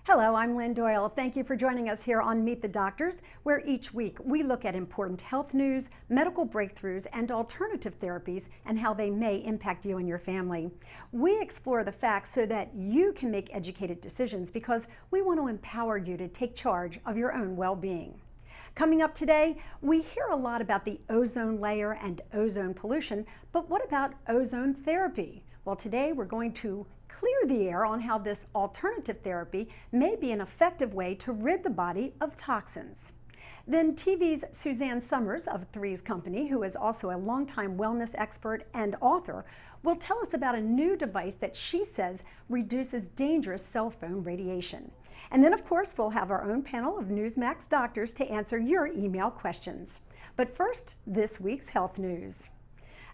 Hello, I'm Lynn Doyle. Thank you for joining us here on Meet the Doctors, where each week we look at important health news, medical breakthroughs, and alternative therapies and how they may impact you and your family. We explore the facts so that you can make educated decisions because we want to empower you to take charge of your own well-being. Coming up today, we hear a lot about the ozone layer and ozone pollution, but what about ozone therapy? Well, today we're going to clear the air on how this alternative therapy may be an effective way to rid the body of toxins. Then TV's Suzanne Summers of Three's Company, who is also a longtime wellness expert and author, will tell us about a new device that she says reduces dangerous cell phone radiation. And then, of course, we'll have our own panel of Newsmax doctors to answer your email questions. But first, this week's health news.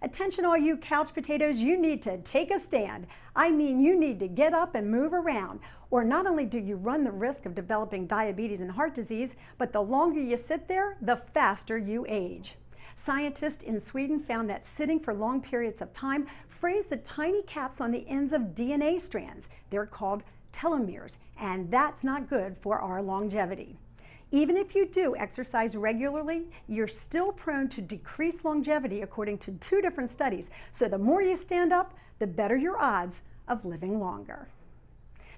Attention all you couch potatoes, you need to take a stand. I mean, you need to get up and move around. Or not only do you run the risk of developing diabetes and heart disease, but the longer you sit there, the faster you age. Scientists in Sweden found that sitting for long periods of time frays the tiny caps on the ends of DNA strands. They're called telomeres, and that's not good for our longevity. Even if you do exercise regularly, you're still prone to decreased longevity according to two different studies. So the more you stand up, the better your odds of living longer.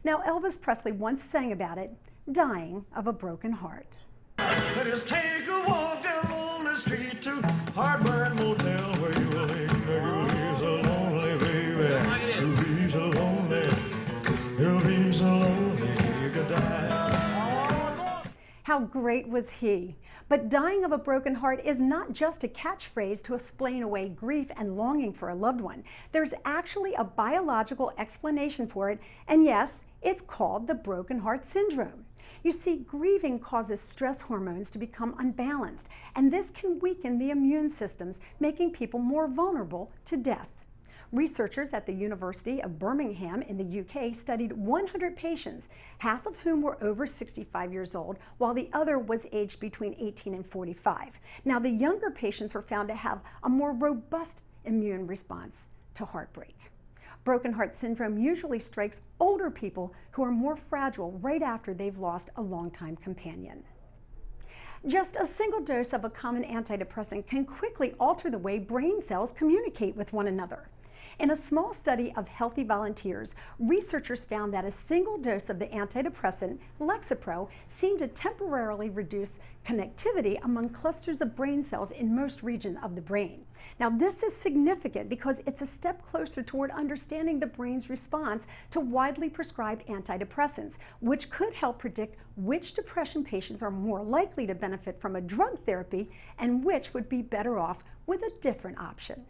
Now, Elvis Presley once sang about it, dying of a broken heart. Let us take a walk down the street to Hardware Motel where you will be so lonely, baby. You'll be so lonely. You'll be so lonely you could die. How great was he? But dying of a broken heart is not just a catchphrase to explain away grief and longing for a loved one. There's actually a biological explanation for it, and yes, it's called the broken heart syndrome. You see, grieving causes stress hormones to become unbalanced, and this can weaken the immune systems, making people more vulnerable to death. Researchers at the University of Birmingham in the UK studied 100 patients, half of whom were over 65 years old, while the other was aged between 18 and 45. Now, the younger patients were found to have a more robust immune response to heartbreak. Broken heart syndrome usually strikes older people who are more fragile right after they've lost a longtime companion. Just a single dose of a common antidepressant can quickly alter the way brain cells communicate with one another. In a small study of healthy volunteers, researchers found that a single dose of the antidepressant Lexapro seemed to temporarily reduce connectivity among clusters of brain cells in most regions of the brain. Now, this is significant because it's a step closer toward understanding the brain's response to widely prescribed antidepressants, which could help predict which depression patients are more likely to benefit from a drug therapy and which would be better off with a different option.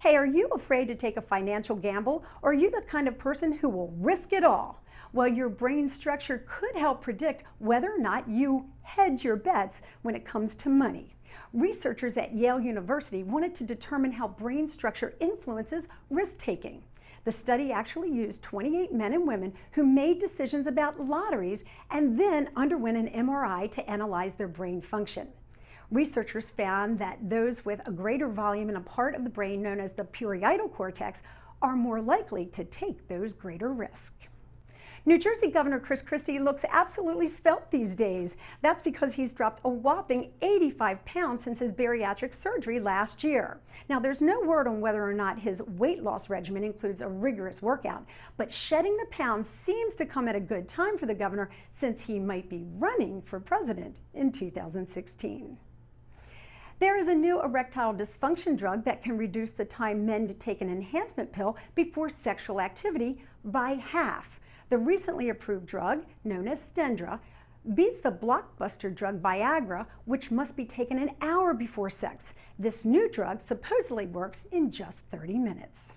Hey, are you afraid to take a financial gamble, or are you the kind of person who will risk it all? Well, your brain structure could help predict whether or not you hedge your bets when it comes to money. Researchers at Yale University wanted to determine how brain structure influences risk-taking. The study actually used 28 men and women who made decisions about lotteries and then underwent an MRI to analyze their brain function. Researchers found that those with a greater volume in a part of the brain known as the parietal cortex are more likely to take those greater risks. New Jersey Governor Chris Christie looks absolutely svelte these days. That's because he's dropped a whopping 85 pounds since his bariatric surgery last year. Now, there's no word on whether or not his weight loss regimen includes a rigorous workout, but shedding the pounds seems to come at a good time for the governor since he might be running for president in 2016. There is a new erectile dysfunction drug that can reduce the time men take an enhancement pill before sexual activity by half. The recently approved drug, known as Stendra, beats the blockbuster drug Viagra, which must be taken an hour before sex. This new drug supposedly works in just 30 minutes.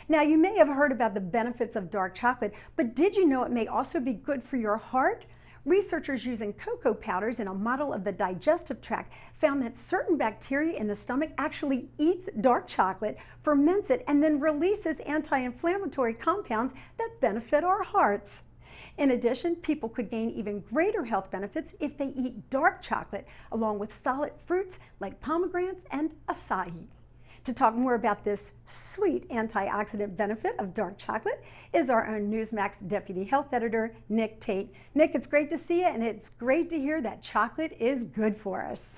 Now, you may have heard about the benefits of dark chocolate, but did you know it may also be good for your heart? Researchers using cocoa powders in a model of the digestive tract found that certain bacteria in the stomach actually eats dark chocolate, ferments it, and then releases anti-inflammatory compounds that benefit our hearts. In addition, people could gain even greater health benefits if they eat dark chocolate along with solid fruits like pomegranates and acai. To talk more about this sweet antioxidant benefit of dark chocolate is our own Newsmax Deputy Health Editor, Nick Tate. Nick, it's great to see you, and it's great to hear that chocolate is good for us.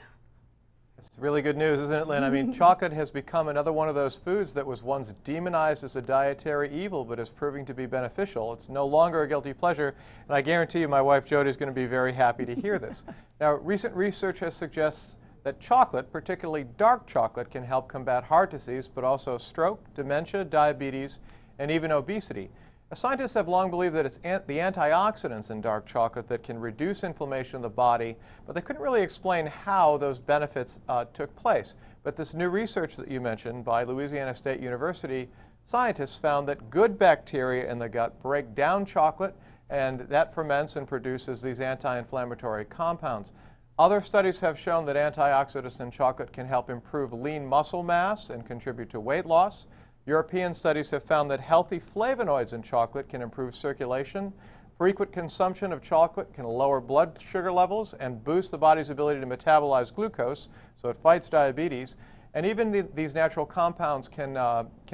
It's really good news, isn't it, Lynn? I mean, chocolate has become another one of those foods that was once demonized as a dietary evil, but is proving to be beneficial. It's no longer a guilty pleasure, and I guarantee you my wife Jody is going to be very happy to hear this. Now, recent research has suggests that chocolate, particularly dark chocolate, can help combat heart disease, but also stroke, dementia, diabetes, and even obesity. Scientists have long believed that it's the antioxidants in dark chocolate that can reduce inflammation in the body, but they couldn't really explain how those benefits took place. But this new research that you mentioned by Louisiana State University, scientists found that good bacteria in the gut break down chocolate, and that ferments and produces these anti-inflammatory compounds. Other studies have shown that antioxidants in chocolate can help improve lean muscle mass and contribute to weight loss. European studies have found that healthy flavonoids in chocolate can improve circulation. Frequent consumption of chocolate can lower blood sugar levels and boost the body's ability to metabolize glucose, so it fights diabetes. And even these natural compounds can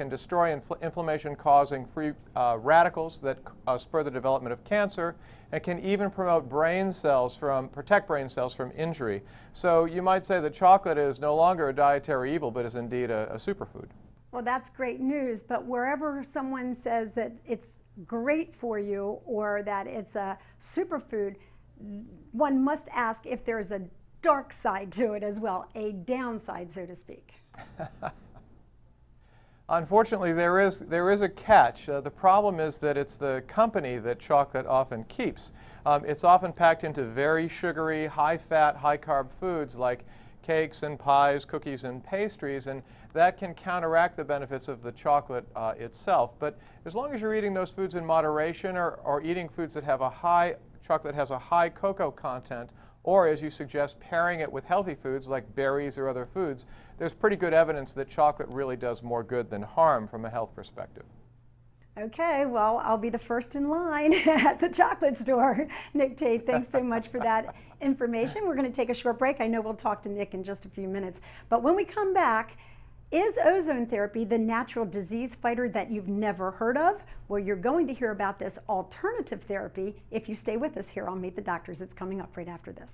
destroy inflammation-causing free radicals that spur the development of cancer, and can even protect brain cells from injury. So you might say that chocolate is no longer a dietary evil, but is indeed a superfood. Well, that's great news, but wherever someone says that it's great for you or that it's a superfood, one must ask if there's a dark side to it as well, a downside, so to speak. Unfortunately, there is a catch. The problem is that it's the company that chocolate often keeps. It's often packed into very sugary, high-fat, high-carb foods like cakes and pies, cookies and pastries, and that can counteract the benefits of the chocolate itself. But as long as you're eating those foods in moderation, or eating foods that have chocolate has a high cocoa content, or as you suggest, pairing it with healthy foods like berries or other foods, there's pretty good evidence that chocolate really does more good than harm from a health perspective. Okay, well, I'll be the first in line at the chocolate store. Nick Tate, thanks so much for that information. We're going to take a short break. I know we'll talk to Nick in just a few minutes. But when we come back, is ozone therapy the natural disease fighter that you've never heard of? Well, you're going to hear about this alternative therapy if you stay with us here on Meet the Doctors. It's coming up right after this.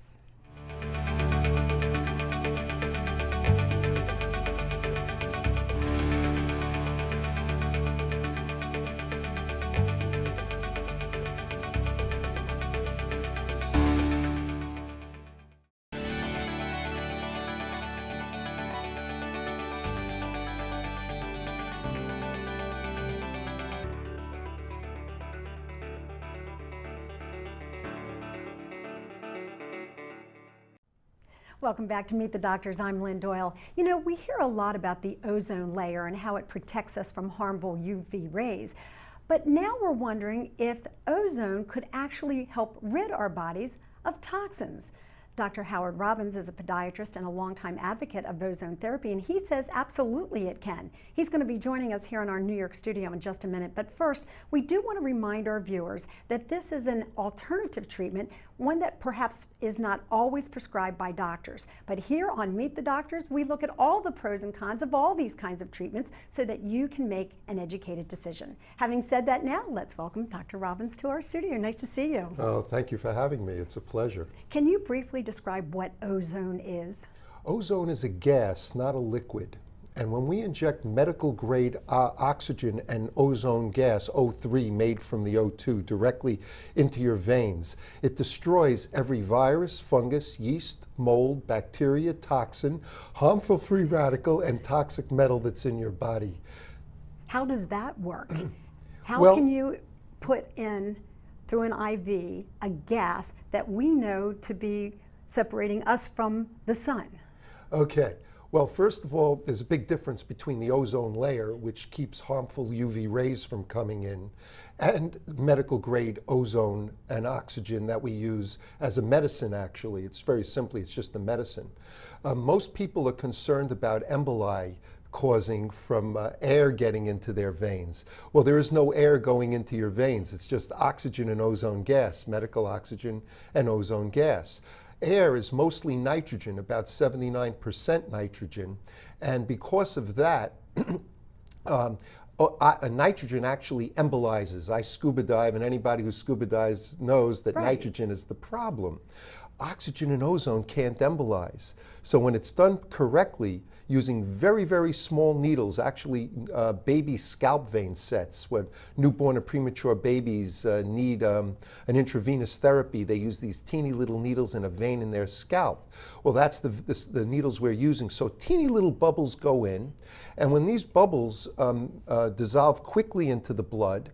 Welcome back to Meet the Doctors. I'm Lynn Doyle. You know, we hear a lot about the ozone layer and how it protects us from harmful UV rays. But now we're wondering if ozone could actually help rid our bodies of toxins. Dr. Howard Robbins is a podiatrist and a longtime advocate of ozone therapy, and he says absolutely it can. He's going to be joining us here in our New York studio in just a minute. But first, we do want to remind our viewers that this is an alternative treatment, one that perhaps is not always prescribed by doctors. But here on Meet the Doctors, we look at all the pros and cons of all these kinds of treatments so that you can make an educated decision. Having said that, now let's welcome Dr. Robbins to our studio. Nice to see you. Oh, thank you for having me. It's a pleasure. Can you briefly describe what ozone is? Ozone is a gas, not a liquid. And when we inject medical grade oxygen and ozone gas, O3, made from the O2, directly into your veins, it destroys every virus, fungus, yeast, mold, bacteria, toxin, harmful free radical, and toxic metal that's in your body. How does that work? How can you put in, through an IV, a gas that we know to be separating us from the sun? Okay. Well, first of all, there's a big difference between the ozone layer, which keeps harmful UV rays from coming in, and medical grade ozone and oxygen that we use as a medicine, actually. It's very simply, it's just a medicine. Most people are concerned about emboli causing from air getting into their veins. Well, there is no air going into your veins. It's just oxygen and ozone gas, medical oxygen and ozone gas. Air is mostly nitrogen, about 79% nitrogen, and because of that, nitrogen actually embolizes. I scuba dive, and anybody who scuba dives knows that Right. nitrogen is the problem. Oxygen and ozone can't embolize. So when it's done correctly, using very, very small needles, actually baby scalp vein sets, when newborn or premature babies need an intravenous therapy, they use these teeny little needles in a vein in their scalp. Well, that's the needles we're using. So teeny little bubbles go in, and when these bubbles dissolve quickly into the blood,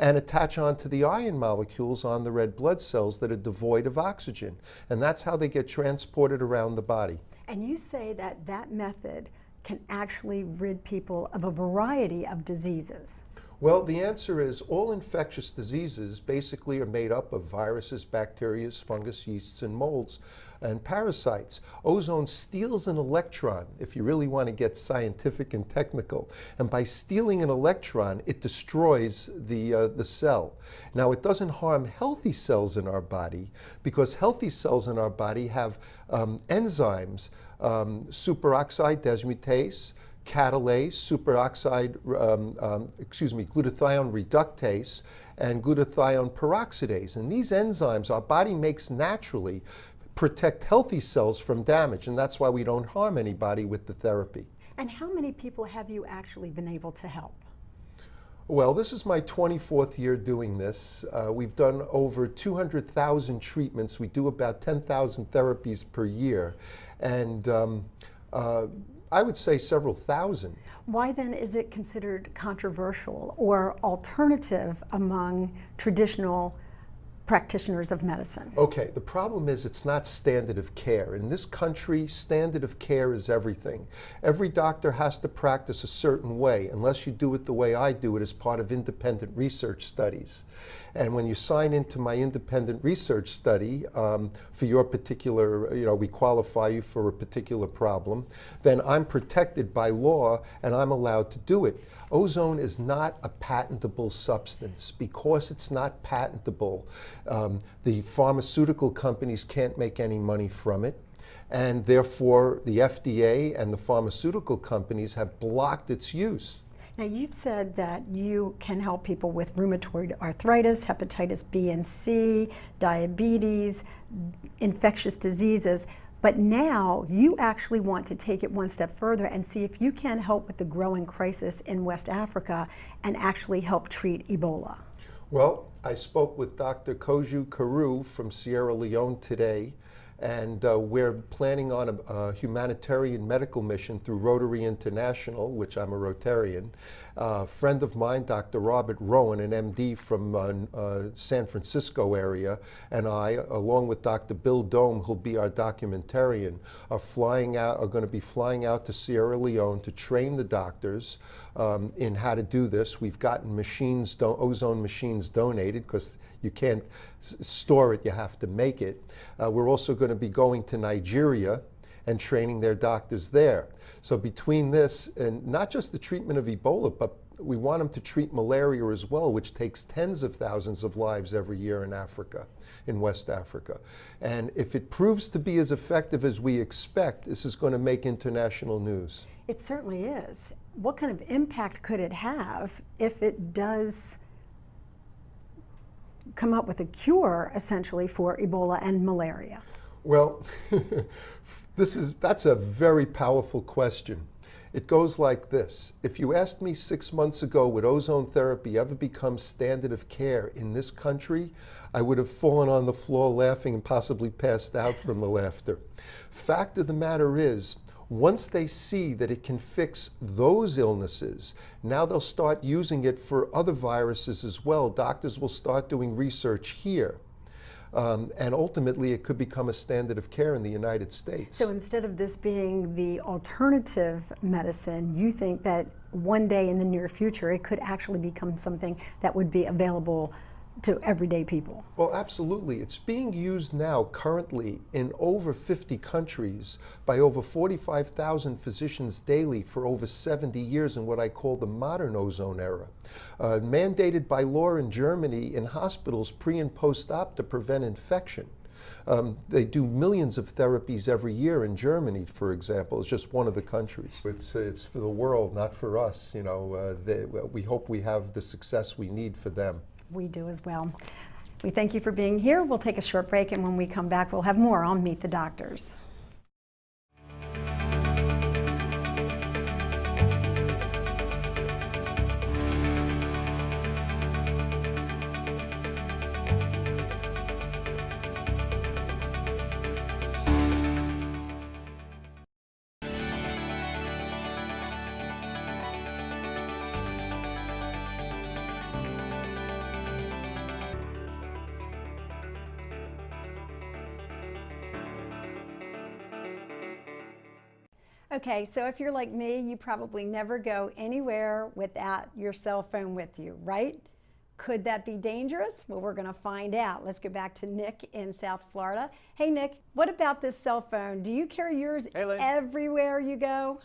and attach onto the iron molecules on the red blood cells that are devoid of oxygen. And that's how they get transported around the body. And you say that that method can actually rid people of a variety of diseases. Well, the answer is all infectious diseases basically are made up of viruses, bacteria, fungus, yeasts, and molds, and parasites. Ozone steals an electron, if you really want to get scientific and technical. And by stealing an electron, it destroys the cell. Now, it doesn't harm healthy cells in our body, because healthy cells in our body have enzymes, superoxide dismutase, catalase, glutathione reductase, and glutathione peroxidase. And these enzymes our body makes naturally protect healthy cells from damage, and that's why we don't harm anybody with the therapy. And how many people have you actually been able to help? Well, this is my 24th year doing this. We've done over 200,000 treatments. We do about 10,000 therapies per year. And I would say several thousand. Why then is it considered controversial or alternative among traditional practitioners of medicine? Okay, the problem is it's not standard of care. In this country, standard of care is everything. Every doctor has to practice a certain way, unless you do it the way I do it as part of independent research studies. And when you sign into my independent research study for your particular, we qualify you for a particular problem, then I'm protected by law and I'm allowed to do it. Ozone is not a patentable substance. Because it's not patentable, the pharmaceutical companies can't make any money from it. And therefore, the FDA and the pharmaceutical companies have blocked its use. Now, you've said that you can help people with rheumatoid arthritis, hepatitis B and C, diabetes, infectious diseases, but now you actually want to take it one step further and see if you can help with the growing crisis in West Africa and actually help treat Ebola. Well, I spoke with Dr. Koju Karu from Sierra Leone today, and we're planning on a humanitarian medical mission through Rotary International, which I'm a Rotarian. A friend of mine, Dr. Robert Rowan, an MD from San Francisco area, and I, along with Dr. Bill Dome, who'll be our documentarian, are going to be flying out to Sierra Leone to train the doctors in how to do this. We've gotten ozone machines donated, because you can't store it, you have to make it. We're also going to be going to Nigeria and training their doctors there. So between this, and not just the treatment of Ebola, but we want them to treat malaria as well, which takes tens of thousands of lives every year in Africa, in West Africa. And if it proves to be as effective as we expect, this is going to make international news. It certainly is. What kind of impact could it have if it does come up with a cure, essentially, for Ebola and malaria? Well, that's a very powerful question. It goes like this. If you asked me 6 months ago, would ozone therapy ever become standard of care in this country, I would have fallen on the floor laughing and possibly passed out from the laughter. Fact of the matter is, once they see that it can fix those illnesses, now they'll start using it for other viruses as well. Doctors will start doing research here. And ultimately, it could become a standard of care in the United States. So instead of this being the alternative medicine, you think that one day in the near future, it could actually become something that would be available to everyday people? Well, absolutely. It's being used now currently in over 50 countries by over 45,000 physicians daily for over 70 years in what I call the modern ozone era. Mandated by law in Germany in hospitals pre and post-op to prevent infection. They do millions of therapies every year in Germany, for example. It's just one of the countries. It's for the world, not for us. You know, we hope we have the success we need for them. We do as well. We thank you for being here. We'll take a short break, and when we come back, we'll have more on Meet the Doctors. Okay, so if you're like me, you probably never go anywhere without your cell phone with you, right? Could that be dangerous? Well, we're going to find out. Let's go back to Nick in South Florida. Hey, Nick, what about this cell phone? Do you carry yours everywhere you go?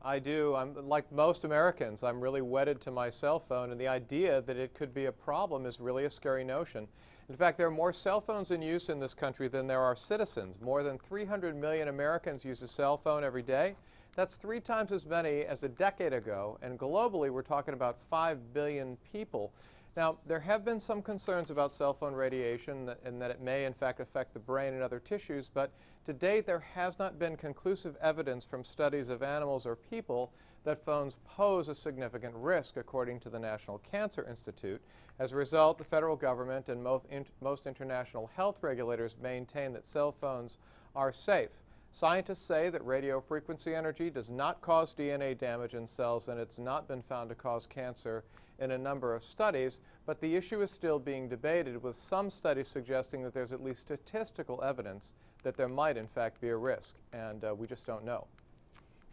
I do. I'm like most Americans. I'm really wedded to my cell phone, and the idea that it could be a problem is really a scary notion. In fact, there are more cell phones in use in this country than there are citizens. More than 300 million Americans use a cell phone every day. That's 3 times as many as a decade ago, and globally we're talking about 5 billion people. Now, there have been some concerns about cell phone radiation and that it may in fact affect the brain and other tissues, but to date there has not been conclusive evidence from studies of animals or people that phones pose a significant risk, according to the National Cancer Institute. As a result, the federal government and most international health regulators maintain that cell phones are safe. Scientists say that radio frequency energy does not cause DNA damage in cells, and it's not been found to cause cancer in a number of studies, but the issue is still being debated, with some studies suggesting that there's at least statistical evidence that there might in fact be a risk, and we just don't know.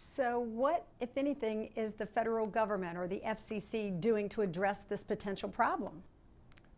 So what, if anything, is the federal government or the FCC doing to address this potential problem?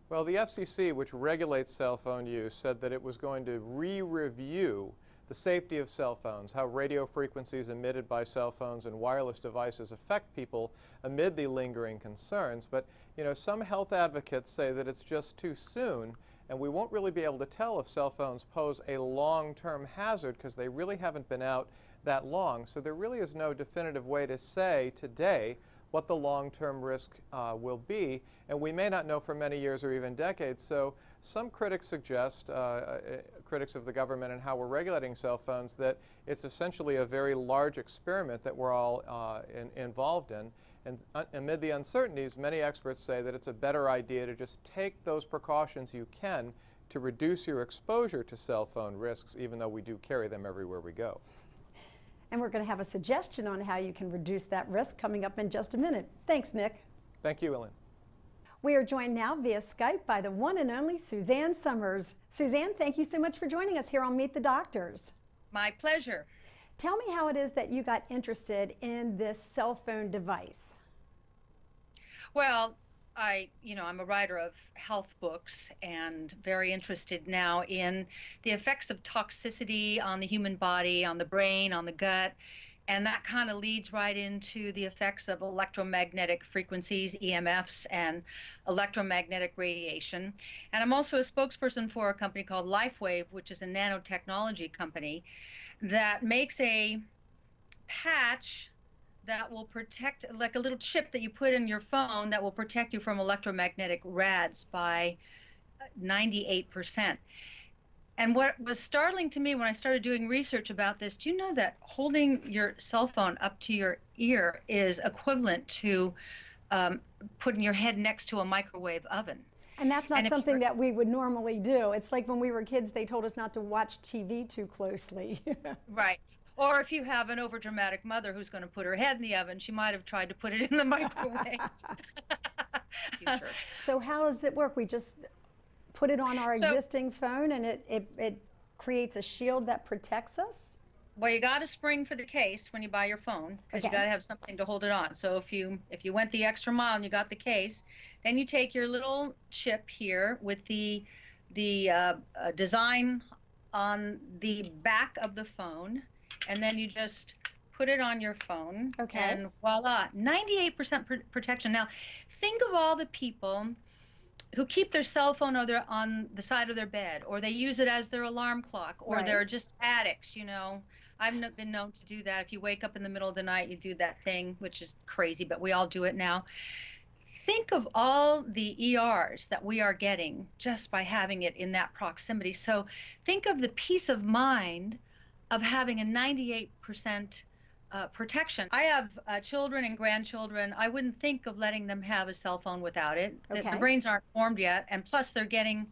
Well, the FCC, which regulates cell phone use, said that it was going to re-review the safety of cell phones, how radio frequencies emitted by cell phones and wireless devices affect people amid the lingering concerns. But, you know, some health advocates say that it's just too soon, and we won't really be able to tell if cell phones pose a long-term hazard because they really haven't been out that long. So there really is no definitive way to say today what the long-term risk will be, and we may not know for many years or even decades. So some critics suggest, critics of the government and how we're regulating cell phones, that it's essentially a very large experiment that we're all involved in. And amid the uncertainties, many experts say that it's a better idea to just take those precautions you can to reduce your exposure to cell phone risks, even though we do carry them everywhere we go. And we're going to have a suggestion on how you can reduce that risk coming up in just a minute. Thanks, Nick. Thank you, Ellen. We are joined now via Skype by the one and only Suzanne Summers. Suzanne, thank you so much for joining us here on Meet the Doctors. My pleasure. Tell me how it is that you got interested in this cell phone device. Well, I'm a writer of health books and very interested now in the effects of toxicity on the human body, on the brain, on the gut. And that kind of leads right into the effects of electromagnetic frequencies, EMFs, and electromagnetic radiation. And I'm also a spokesperson for a company called LifeWave, which is a nanotechnology company that makes a patch that will protect, like a little chip that you put in your phone that will protect you from electromagnetic rads by 98%. And what was startling to me when I started doing research about this, do you know that holding your cell phone up to your ear is equivalent to putting your head next to a microwave oven? And that's not something that we would normally do. It's like when we were kids, they told us not to watch TV too closely. Right. Or if you have an overdramatic mother who's going to put her head in the oven, she might have tried to put it in the microwave. So how does it work? We just put it on our existing phone and it creates a shield that protects us? Well, you got a spring for the case when you buy your phone, because you got to have something to hold it on. So if you went the extra mile and you got the case, then you take your little chip here with the design on the back of the phone, and then you just put it on your phone, and voila, 98% protection. Now, think of all the people who keep their cell phone on the side of their bed, or they use it as their alarm clock, or Right. they're just addicts, you know. I've been known to do that. If you wake up in the middle of the night, you do that thing, which is crazy, but we all do it now. Think of all the ERs that we are getting just by having it in that proximity. So think of the peace of mind of having a 98% protection. I have children and grandchildren. I wouldn't think of letting them have a cell phone without it. Okay. The brains aren't formed yet, and plus they're getting,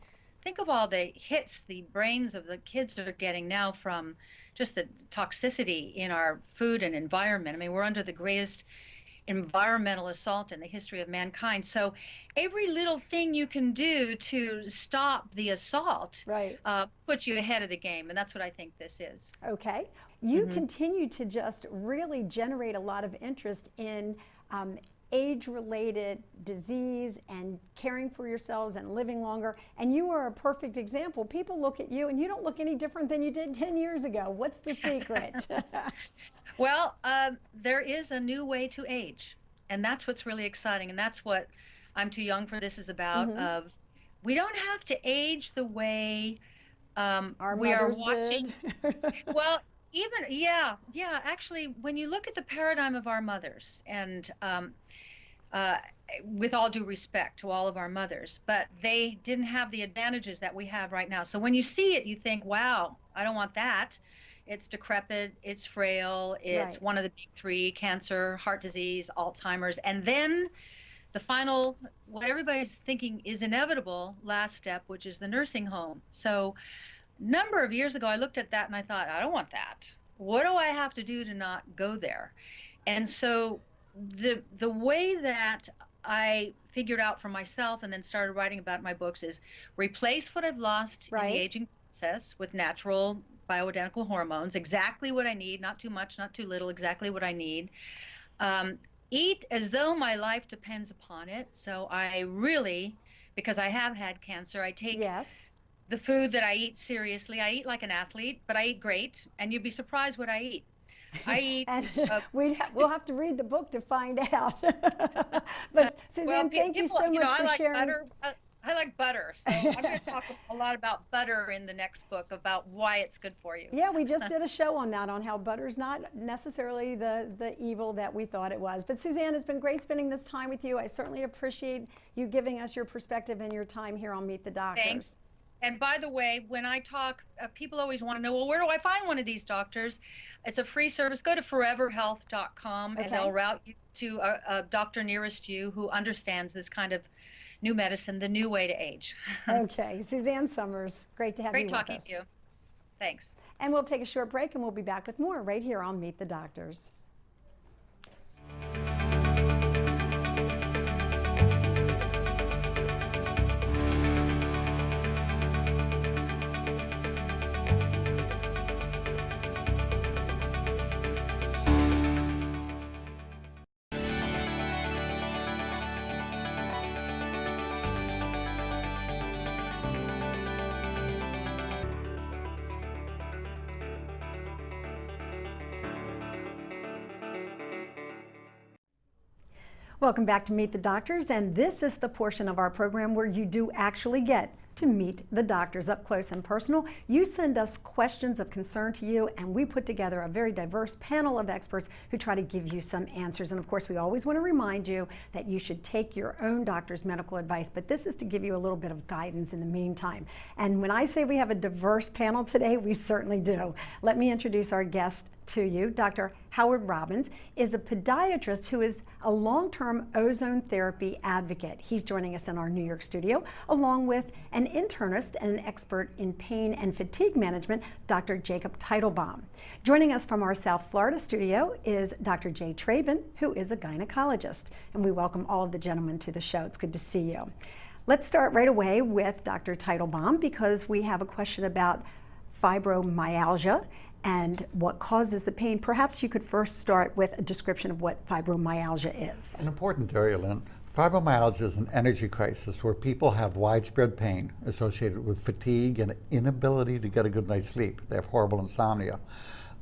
think of all the hits the brains of the kids are getting now from just the toxicity in our food and environment. I mean, we're under the greatest environmental assault in the history of mankind. So every little thing you can do to stop the assault Right. puts you ahead of the game, and that's what I think this is. Okay. You continue to just really generate a lot of interest in age-related disease and caring for yourselves and living longer. And you are a perfect example. People look at you and you don't look any different than you did 10 years ago. What's the secret? Well, there is a new way to age, and that's what's really exciting, and that's what I'm Too Young for This is about. Of we don't have to age the way Our we are mothers watching. did. Well, even actually, when you look at the paradigm of our mothers, and with all due respect to all of our mothers, but they didn't have the advantages that we have right now. So when you see it, you think, wow, I don't want that. It's decrepit, it's frail, it's Right. one of the big three: cancer, heart disease, Alzheimer's, and then the final, what everybody's thinking is inevitable last step, which is the nursing home. So number of years ago, I looked at that and I thought, I don't want that. What do I have to do to not go there? And so the way that I figured out for myself and then started writing about in my books is replace what I've lost in Right. the aging process with natural bioidentical hormones, exactly what I need, not too much, not too little, exactly what I need. Eat as though my life depends upon it. So I really, because I have had cancer, I take Yes. the food that I eat seriously. I eat like an athlete, but I eat great, and you'd be surprised what I eat. I eat. And we'll have to read the book to find out. But Suzanne, thank you so much I for like sharing. butter. I like butter, so I'm going to talk a lot about butter in the next book, about why it's good for you. Yeah, we just did a show on that, on how butter's not necessarily the evil that we thought it was. But Suzanne, it's been great spending this time with you. I certainly appreciate you giving us your perspective and your time here on Meet the Doctors. Thanks. And by the way, when I talk, people always want to know, well, where do I find one of these doctors? It's a free service. Go to foreverhealth.com and they'll route you to a doctor nearest you who understands this kind of new medicine, the new way to age. Okay, Suzanne Summers, great to have you Great with talking us. to you. Thanks. And we'll take a short break and we'll be back with more right here on Meet the Doctors. Welcome back to Meet the Doctors, and this is the portion of our program where you do actually get to meet the doctors up close and personal. You send us questions of concern to you, and we put together a very diverse panel of experts who try to give you some answers. And of course, we always want to remind you that you should take your own doctor's medical advice, but this is to give you a little bit of guidance in the meantime. And when I say we have a diverse panel today, we certainly do. Let me introduce our guest to you. Dr. Howard Robbins is a podiatrist who is a long-term ozone therapy advocate. He's joining us in our New York studio, along with an internist and an expert in pain and fatigue management, Dr. Jacob Teitelbaum. Joining us from our South Florida studio is Dr. Jay Traven, who is a gynecologist. And we welcome all of the gentlemen to the show. It's good to see you. Let's start right away with Dr. Teitelbaum, because we have a question about fibromyalgia and what causes the pain. Perhaps you could first start with a description of what fibromyalgia is. An important area, Lynn. Fibromyalgia is an energy crisis where people have widespread pain associated with fatigue and inability to get a good night's sleep. They have horrible insomnia.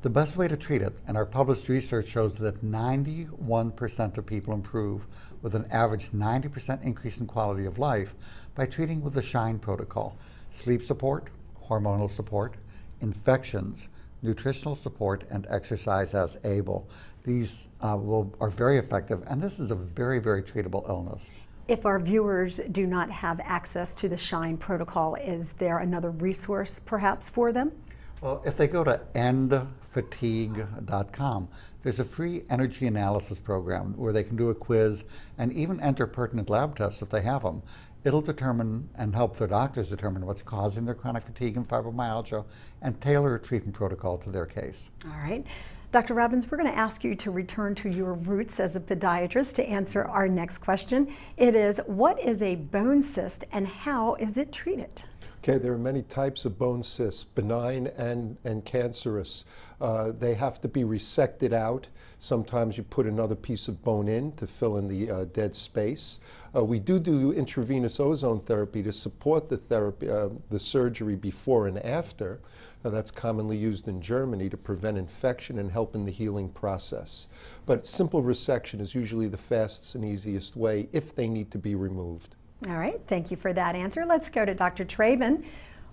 The best way to treat it, and our published research shows that 91% of people improve with an average 90% increase in quality of life by treating with the SHINE protocol: sleep support, hormonal support, infections, nutritional support, and exercise as able. These are very effective, and this is a very, very treatable illness. If our viewers do not have access to the SHINE protocol, is there another resource perhaps for them? Well, if they go to endfatigue.com, there's a free energy analysis program where they can do a quiz and even enter pertinent lab tests if they have them. It'll determine and help their doctors determine what's causing their chronic fatigue and fibromyalgia and tailor a treatment protocol to their case. All right. Dr. Robbins, we're going to ask you to return to your roots as a podiatrist to answer our next question. It is, what is a bone cyst and how is it treated? Okay, there are many types of bone cysts, benign and cancerous. They have to be resected out. Sometimes you put another piece of bone in to fill in the dead space. We do intravenous ozone therapy to support the therapy, the surgery before and after. That's commonly used in Germany to prevent infection and help in the healing process. But simple resection is usually the fastest and easiest way if they need to be removed. All right, thank you for that answer. Let's go to Dr. Traven.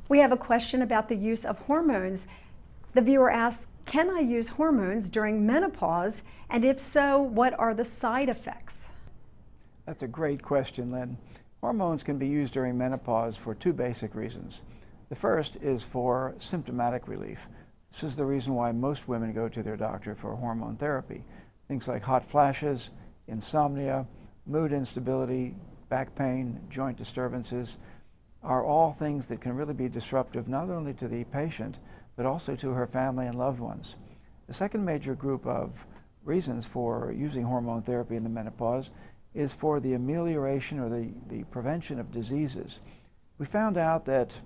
We have a question about the use of hormones. The viewer asks, can I use hormones during menopause? And if so, what are the side effects? That's a great question, Lynn. Hormones can be used during menopause for two basic reasons. The first is for symptomatic relief. This is the reason why most women go to their doctor for hormone therapy. Things like hot flashes, insomnia, mood instability, back pain, joint disturbances are all things that can really be disruptive not only to the patient but also to her family and loved ones. The second major group of reasons for using hormone therapy in the menopause is for the amelioration or the prevention of diseases. We found out that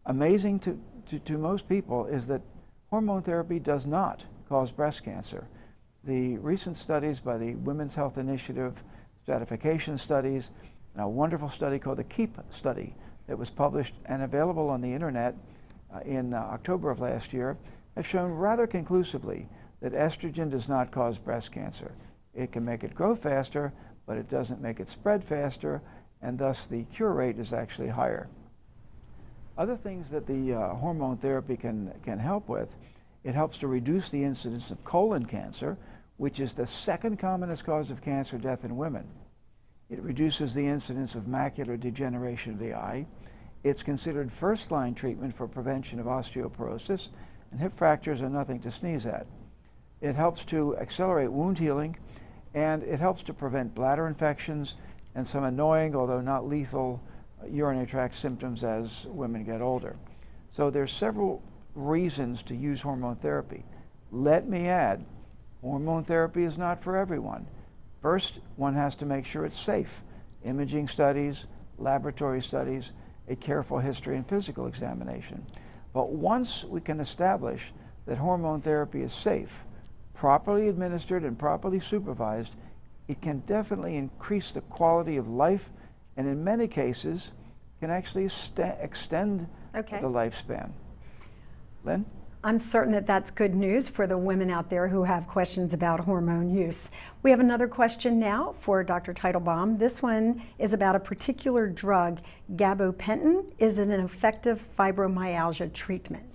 amazing to most people is that hormone therapy does not cause breast cancer. The recent studies by the Women's Health Initiative, stratification studies, and a wonderful study called the KEEP study that was published and available on the internet in October of last year, have shown rather conclusively that estrogen does not cause breast cancer. It can make it grow faster, but it doesn't make it spread faster, and thus the cure rate is actually higher. Other things that the hormone therapy can help with, it helps to reduce the incidence of colon cancer, which is the second commonest cause of cancer death in women. It reduces the incidence of macular degeneration of the eye. It's considered first-line treatment for prevention of osteoporosis, and hip fractures are nothing to sneeze at. It helps to accelerate wound healing, and it helps to prevent bladder infections and some annoying, although not lethal, urinary tract symptoms as women get older. So there's several reasons to use hormone therapy. Let me add, hormone therapy is not for everyone. First, one has to make sure it's safe. Imaging studies, laboratory studies, a careful history and physical examination. But once we can establish that hormone therapy is safe, properly administered and properly supervised, it can definitely increase the quality of life, and in many cases can actually extend the lifespan. Lynn? I'm certain that that's good news for the women out there who have questions about hormone use. We have another question now for Dr. Teitelbaum. This one is about a particular drug, gabapentin. Is it an effective fibromyalgia treatment?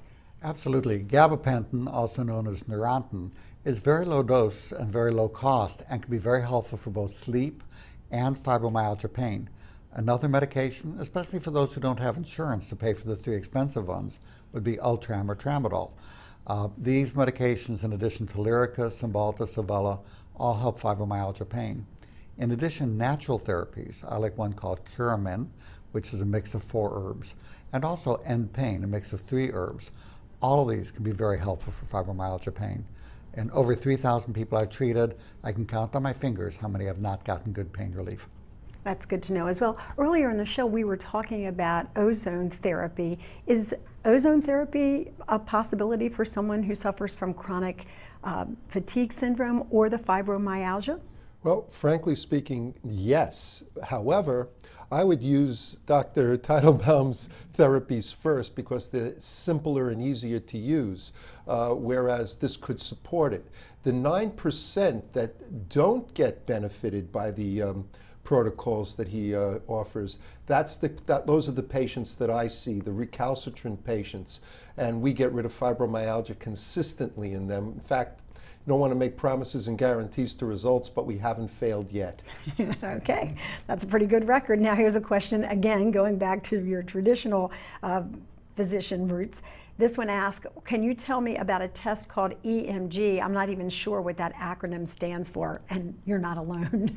Absolutely. Gabapentin, also known as Neurontin, is very low dose and very low cost and can be very helpful for both sleep and fibromyalgia pain. Another medication, especially for those who don't have insurance to pay for the three expensive ones, would be Ultram or Tramadol. These medications, in addition to Lyrica, Cymbalta, Savella, all help fibromyalgia pain. In addition, natural therapies, I like one called Curamin, which is a mix of 4 herbs, and also End Pain, a mix of 3 herbs. All of these can be very helpful for fibromyalgia pain. And over 3,000 people I've treated, I can count on my fingers how many have not gotten good pain relief. That's good to know as well. Earlier in the show, we were talking about ozone therapy. Is ozone therapy a possibility for someone who suffers from chronic fatigue syndrome or the fibromyalgia? Well, frankly speaking, yes. However, I would use Dr. Teitelbaum's therapies first because they're simpler and easier to use, whereas this could support it. The 9% that don't get benefited by the protocols that he offers, those are the patients that I see, the recalcitrant patients, and we get rid of fibromyalgia consistently in them. In fact, you don't want to make promises and guarantees to results, but we haven't failed yet. Okay, that's a pretty good record. Now here's a question, again, going back to your traditional physician roots. This one asks, can you tell me about a test called EMG? I'm not even sure what that acronym stands for, and you're not alone.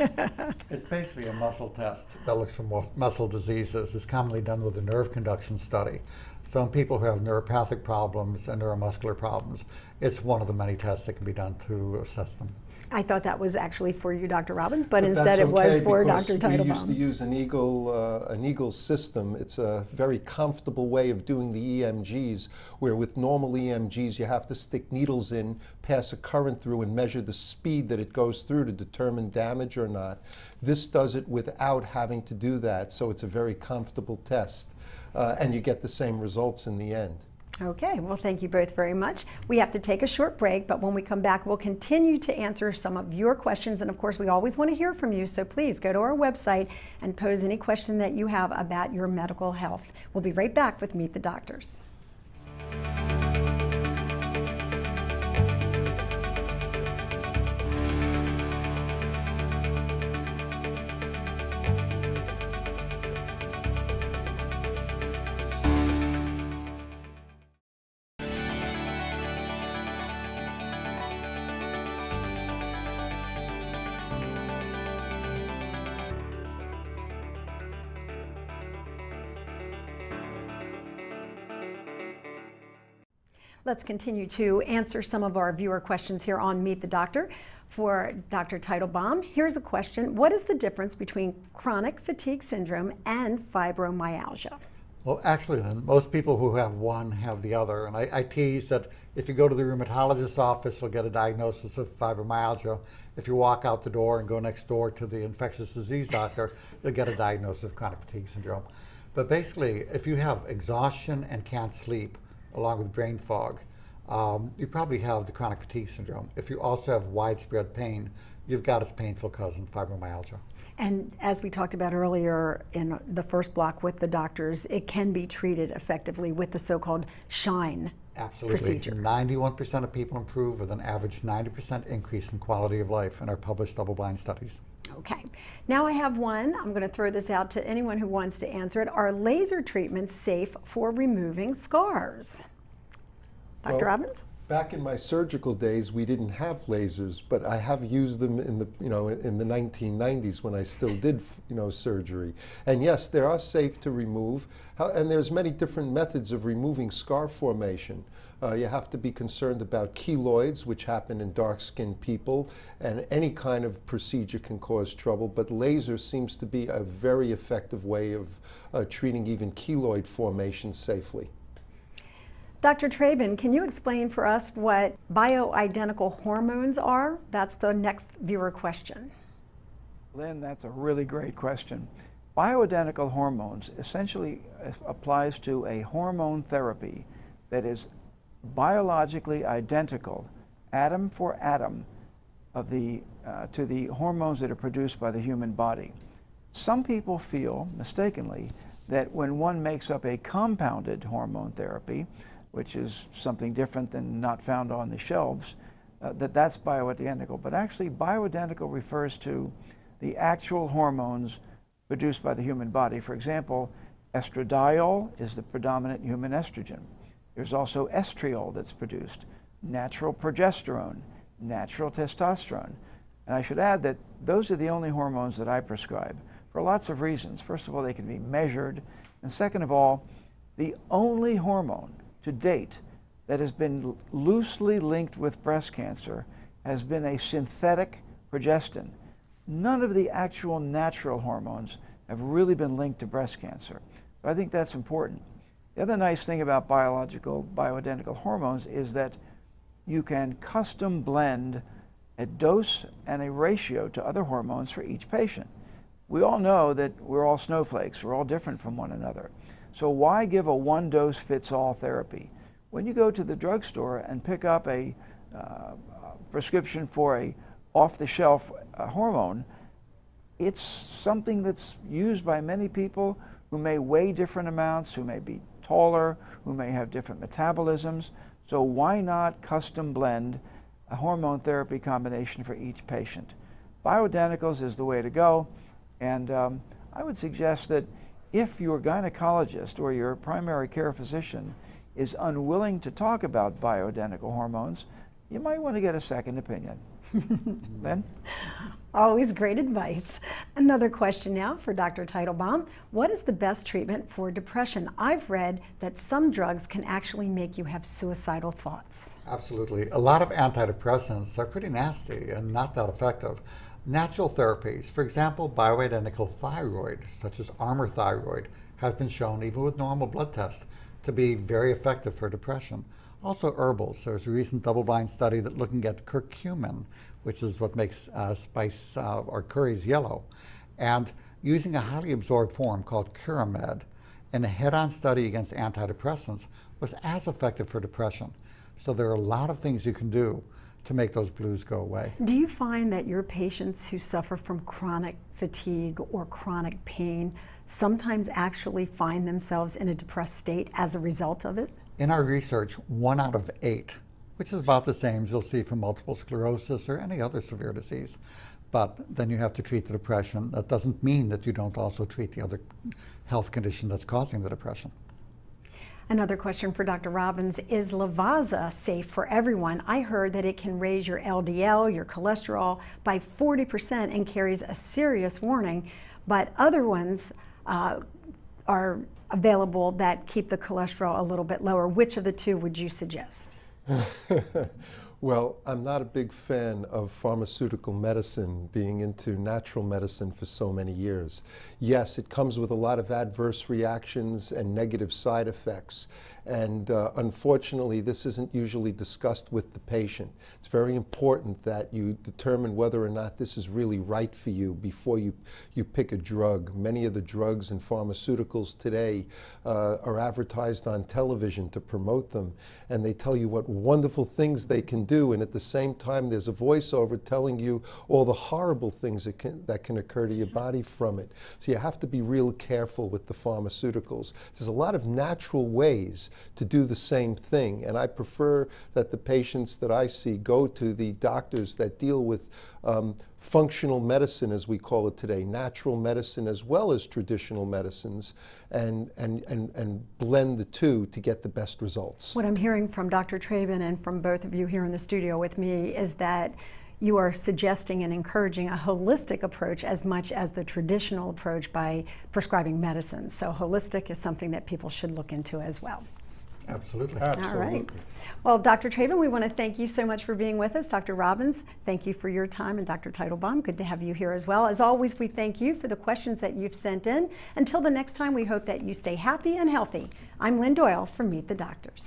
It's basically a muscle test that looks for muscle diseases. It's commonly done with a nerve conduction study. So in people who have neuropathic problems and neuromuscular problems, it's one of the many tests that can be done to assess them. I thought that was actually for you, Dr. Robbins, but instead that's it was okay for because Dr. Teitelbaum. We used to use an Eagle system. It's a very comfortable way of doing the EMGs, where with normal EMGs you have to stick needles in, pass a current through, and measure the speed that it goes through to determine damage or not. This does it without having to do that, so it's a very comfortable test, and you get the same results in the end. Okay, well, thank you both very much. We have to take a short break, but when we come back, we'll continue to answer some of your questions. And of course, we always want to hear from you, so please go to our website and pose any question that you have about your medical health. We'll be right back with Meet the Doctors. Let's continue to answer some of our viewer questions here on Meet the Doctor. For Dr. Teitelbaum, here's a question. What is the difference between chronic fatigue syndrome and fibromyalgia? Well, actually, then, most people who have one have the other. And I tease that if you go to the rheumatologist's office, you'll get a diagnosis of fibromyalgia. If you walk out the door and go next door to the infectious disease doctor, you'll get a diagnosis of chronic fatigue syndrome. But basically, if you have exhaustion and can't sleep, along with brain fog, you probably have the chronic fatigue syndrome. If you also have widespread pain, you've got its painful cousin, fibromyalgia. And as we talked about earlier in the first block with the doctors, it can be treated effectively with the so-called SHINE procedure. 91% of people improve with an average 90% increase in quality of life in our published double-blind studies. Okay, now I have one. I'm going to throw this out to anyone who wants to answer it. Are laser treatments safe for removing scars? Dr. Robbins? Back in my surgical days, we didn't have lasers, but I have used them in the, in the 1990s when I still did, surgery. And yes, they are safe to remove. And there's many different methods of removing scar formation. You have to be concerned about keloids, which happen in dark-skinned people, and any kind of procedure can cause trouble, but laser seems to be a very effective way of treating even keloid formation safely. Dr. Traven, can you explain for us what bioidentical hormones are? That's the next viewer question. Lynn, that's a really great question. Bioidentical hormones essentially applies to a hormone therapy that is biologically identical, atom for atom, of to the hormones that are produced by the human body. Some people feel, mistakenly, that when one makes up a compounded hormone therapy, which is something different than not found on the shelves, that's bioidentical. But actually, bioidentical refers to the actual hormones produced by the human body. For example, estradiol is the predominant human estrogen. There's also estriol that's produced, natural progesterone, natural testosterone. And I should add that those are the only hormones that I prescribe for lots of reasons. First of all, they can be measured. And second of all, the only hormone to date that has been loosely linked with breast cancer has been a synthetic progestin. None of the actual natural hormones have really been linked to breast cancer. So I think that's important. The other nice thing about bioidentical hormones is that you can custom blend a dose and a ratio to other hormones for each patient. We all know that we're all snowflakes. We're all different from one another. So why give a one-dose-fits-all therapy? When you go to the drugstore and pick up a prescription for a off-the-shelf hormone, it's something that's used by many people who may weigh different amounts, who may be taller, who may have different metabolisms. So why not custom blend a hormone therapy combination for each patient? Bioidenticals is the way to go, and I would suggest that if your gynecologist or your primary care physician is unwilling to talk about bioidentical hormones, you might want to get a second opinion. Lynn? Always great advice. Another question now for Dr. Teitelbaum. What is the best treatment for depression? I've read that some drugs can actually make you have suicidal thoughts. Absolutely. A lot of antidepressants are pretty nasty and not that effective. Natural therapies, for example, bioidentical thyroid, such as Armour thyroid, has been shown, even with normal blood tests, to be very effective for depression. Also herbals. There's a recent double-blind study that looking at curcumin, which is what makes spice or curries yellow, and using a highly absorbed form called Curamed in a head-on study against antidepressants was as effective for depression. So there are a lot of things you can do to make those blues go away. Do you find that your patients who suffer from chronic fatigue or chronic pain sometimes actually find themselves in a depressed state as a result of it? In our research, 1 out of 8, which is about the same as you'll see from multiple sclerosis or any other severe disease. But then you have to treat the depression. That doesn't mean that you don't also treat the other health condition that's causing the depression. Another question for Dr. Robbins, is Lavazza safe for everyone? I heard that it can raise your LDL, your cholesterol, by 40% and carries a serious warning, but other ones are available that keep the cholesterol a little bit lower. Which of the two would you suggest? Well, I'm not a big fan of pharmaceutical medicine, being into natural medicine for so many years. Yes, it comes with a lot of adverse reactions and negative side effects. And unfortunately, this isn't usually discussed with the patient. It's very important that you determine whether or not this is really right for you before you pick a drug. Many of the drugs and pharmaceuticals today are advertised on television to promote them, and they tell you what wonderful things they can do, and at the same time there's a voiceover telling you all the horrible things that can occur to your body from it. So you have to be real careful with the pharmaceuticals. There's a lot of natural ways to do the same thing, and I prefer that the patients that I see go to the doctors that deal with functional medicine, as we call it today, natural medicine as well as traditional medicines, and blend the two to get the best results. What I'm hearing from Dr. Traven and from both of you here in the studio with me is that you are suggesting and encouraging a holistic approach as much as the traditional approach by prescribing medicine. So holistic is something that people should look into as well. Absolutely. All right. Well, Dr. Traven, we want to thank you so much for being with us. Dr. Robbins, thank you for your time. And Dr. Teitelbaum, good to have you here as well. As always, we thank you for the questions that you've sent in. Until the next time, we hope that you stay happy and healthy. I'm Lynn Doyle from Meet the Doctors.